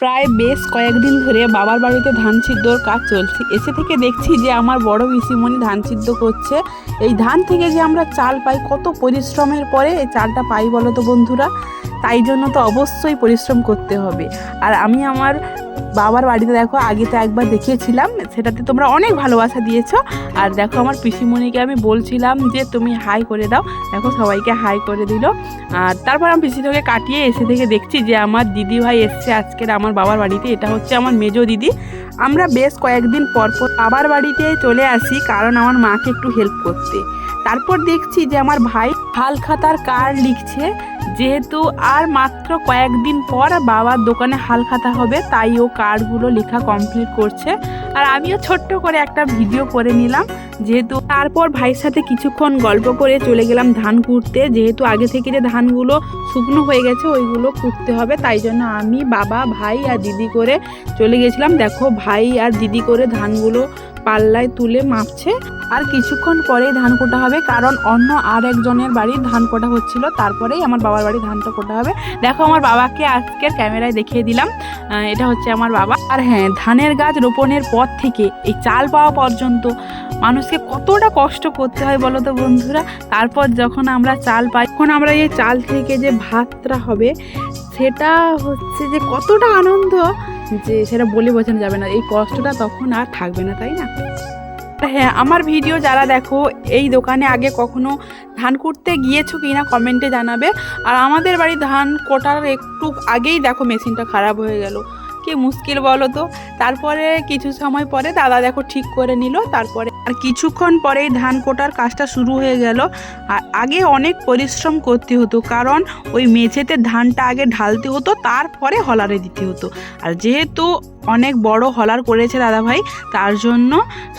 প্রায় বেশ কয়েকদিন ধরে বাবার বাড়িতে ধান সিদ্ধর কাজ চলছে। এসে থেকে দেখছি যে আমার বড় পিসিমণি ধান সিদ্ধ করছে। এই ধান থেকে যে আমরা চাল পাই, কত পরিশ্রমের পরে এই চালটা পাই বলো তো বন্ধুরা। তাই জন্য তো অবশ্যই পরিশ্রম করতে হবে। আর আমি আমার বাবার বাড়িতে দেখো আগে তো একবার দেখিয়েছিলাম, সেটাতে তোমরা অনেক ভালোবাসা দিয়েছো। আর দেখো আমার পিসিমণিকে আমি বলছিলাম যে তুমি হাই করে দাও, দেখো সবাইকে হাই করে দিল। আর তারপর আমি পিসি থেকে কাটিয়ে এসে থেকে দেখছি যে আমার দিদি ভাই এসছে আজকের আমার বাবার বাড়িতে। এটা হচ্ছে আমার মেজো দিদি। আমরা বেশ কয়েকদিন পর পর বাবার বাড়িতে চলে আসি, কারণ আমার মাকে একটু হেল্প করতে। তারপর দেখছি যে আমার ভাই হাল খাতার কার্ড লিখছে, যেহেতু আর মাত্র কয়েকদিন পর বাবার দোকানে হাল খাতা হবে, তাই ও কার্ডগুলো লেখা কমপ্লিট করছে। আর আমিও ছোট্ট করে একটা ভিডিও করে নিলাম, যেহেতু তারপর ভাইয়ের সাথে কিছুক্ষণ গল্প করে চলে গেলাম ধান কুটতে। যেহেতু আগে থেকে যে ধানগুলো শুকনো হয়ে গেছে ওইগুলো কুটতে হবে, তাই জন্য আমি, বাবা, ভাই আর দিদি করে চলে গেছিলাম। দেখো ভাই আর দিদি করে ধানগুলো পাল্লায় তুলে মাপছে। আর কিছুক্ষণ পরেই ধান কোটা হবে, কারণ অন্য আর একজনের বাড়ির ধান কোটা হচ্ছিল, তারপরেই আমার বাবার বাড়ির ধানটা কোটা হবে। দেখো আমার বাবাকে আজকের ক্যামেরায় দেখিয়ে দিলাম, এটা হচ্ছে আমার বাবা। আর হ্যাঁ, ধানের গাছ রোপণের পর থেকে এই চাল পাওয়া পর্যন্ত মানুষকে কতটা কষ্ট করতে হয় বলো তো বন্ধুরা। তারপর যখন আমরা চাল পাই, তখন আমরা এই চাল থেকে যে ভাতটা হবে, সেটা হচ্ছে যে কতটা আনন্দ, যে সেটা বলে বোঝানো যাবে না। এই কষ্টটা তখন আর থাকবে না, তাই না? হ্যাঁ, আমার ভিডিও যারা দেখো এই দোকানে আগে কখনো ধান কুটতে গিয়েছো কি না কমেন্টে জানাবে। আর আমাদের বাড়ি ধান কোটার একটু আগেই দেখো মেশিনটা খারাপ হয়ে গেল, কি মুশকিল বলো তো। তারপরে কিছু সময় পরে দাদা দেখো ঠিক করে নিল, তারপরে আর কিছুক্ষণ পরেই ধান কোটার কাজটা শুরু হয়ে গেল। আর আগে অনেক পরিশ্রম করতে হতো, কারণ ওই মেঝেতে ধানটা আগে ঢালতে হতো, তারপরে হলারে দিতে হতো। আর যেহেতু অনেক বড় হলার করেছে দাদা ভাই, তার জন্য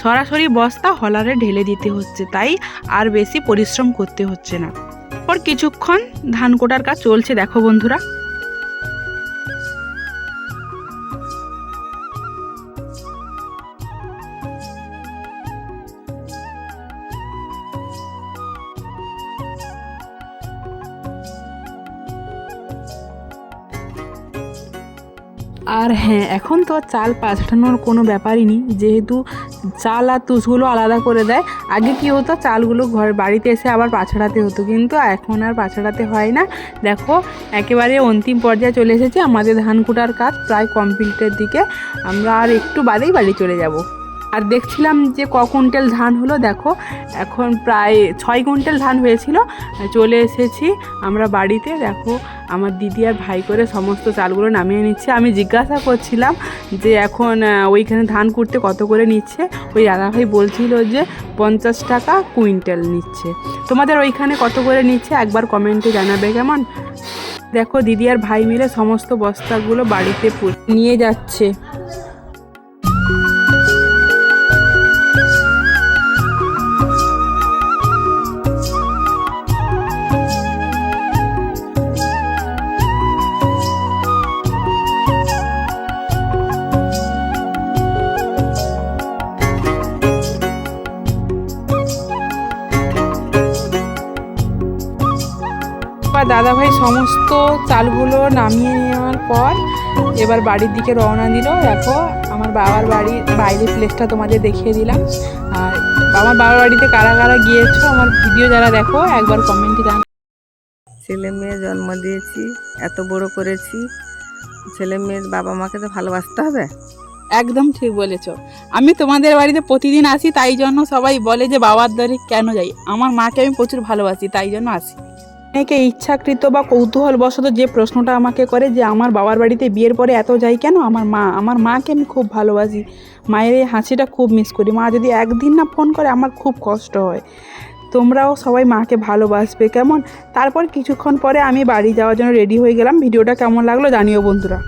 সরাসরি বস্তা হলারে ঢেলে দিতে হচ্ছে, তাই আর বেশি পরিশ্রম করতে হচ্ছে না। পর কিছুক্ষণ ধান কোটার কাজ চলছে দেখো বন্ধুরা। আর হ্যাঁ, এখন তো চাল পাছানোর কোনো ব্যাপারই নেই, যেহেতু চাল আর তুষগুলো আলাদা করে দেয়। আগে কি হতো, চালগুলো বাড়িতে এসে আবার পাছাড়াতে হতো, কিন্তু এখন আর পাছাড়াতে হয় না। দেখো একেবারে অন্তিম পর্যায়ে চলে এসেছে, আমাদের ধান কুটার কাজ প্রায় কমপ্লিটের দিকে। আমরা আর একটু বাদেই বাড়ি চলে যাব। আর দেখছিলাম যে ক কুইন্টাল ধান হলো, দেখো এখন প্রায় 6 কুইন্টাল ধান হয়েছিল। চলে এসেছি আমরা বাড়িতে। দেখো আমার দিদি আর ভাই করে সমস্ত চালগুলো নামিয়ে নিচ্ছে। আমি জিজ্ঞাসা করছিলাম যে এখন ওইখানে ধান কুটতে কত করে নিচ্ছে। ওই দাদা ভাই বলছিল যে 50 টাকা কুইন্টাল নিচ্ছে। তোমাদের ওইখানে কত করে নিচ্ছে একবার কমেন্টে জানাবে কেমন। দেখো দিদি আর ভাই মিলে সমস্ত বস্তাগুলো বাড়িতে নিয়ে যাচ্ছে। দাদাভাই সমস্ত চালগুলো নামিয়ে নেওয়ার পর এবার বাড়ির দিকে রওনা দিল। দেখো আমার বাবার বাড়ির বাইরের প্লেসটা তোমাদের দেখিয়ে দিলাম। আর আমার বাবার বাড়িতে কারা কারা গিয়েছো আমার ভিডিও যারা দেখো একবার কমেন্টে জানাও। ছেলে মেয়ে জন্ম দিয়েছি, এত বড় করেছি, ছেলে মেয়ের বাবা মাকে তো ভালোবাসতে হবে। একদম ঠিক বলেছো। আমি তোমাদের বাড়িতে প্রতিদিন আসি, তাই জন্য সবাই বলে যে বাবার বাড়ি কেন যাই। আমার মাকে আমি প্রচুর ভালোবাসি, তাই জন্য আসি। অনেকে ইচ্ছাকৃত বা কৌতূহলবশত যে প্রশ্নটা আমাকে করে যে আমার বাবার বাড়িতে বিয়ের পরে এত যাই কেন, আমার মাকে আমি খুব ভালোবাসি। মায়ের এই হাসিটা খুব মিস করি। মা যদি একদিন না ফোন করে আমার খুব কষ্ট হয়। তোমরাও সবাই মাকে ভালোবাসবে কেমন। তারপর কিছুক্ষণ পরে আমি বাড়ি যাওয়ার জন্য রেডি হয়ে গেলাম। ভিডিওটা কেমন লাগলো জানিও বন্ধুরা।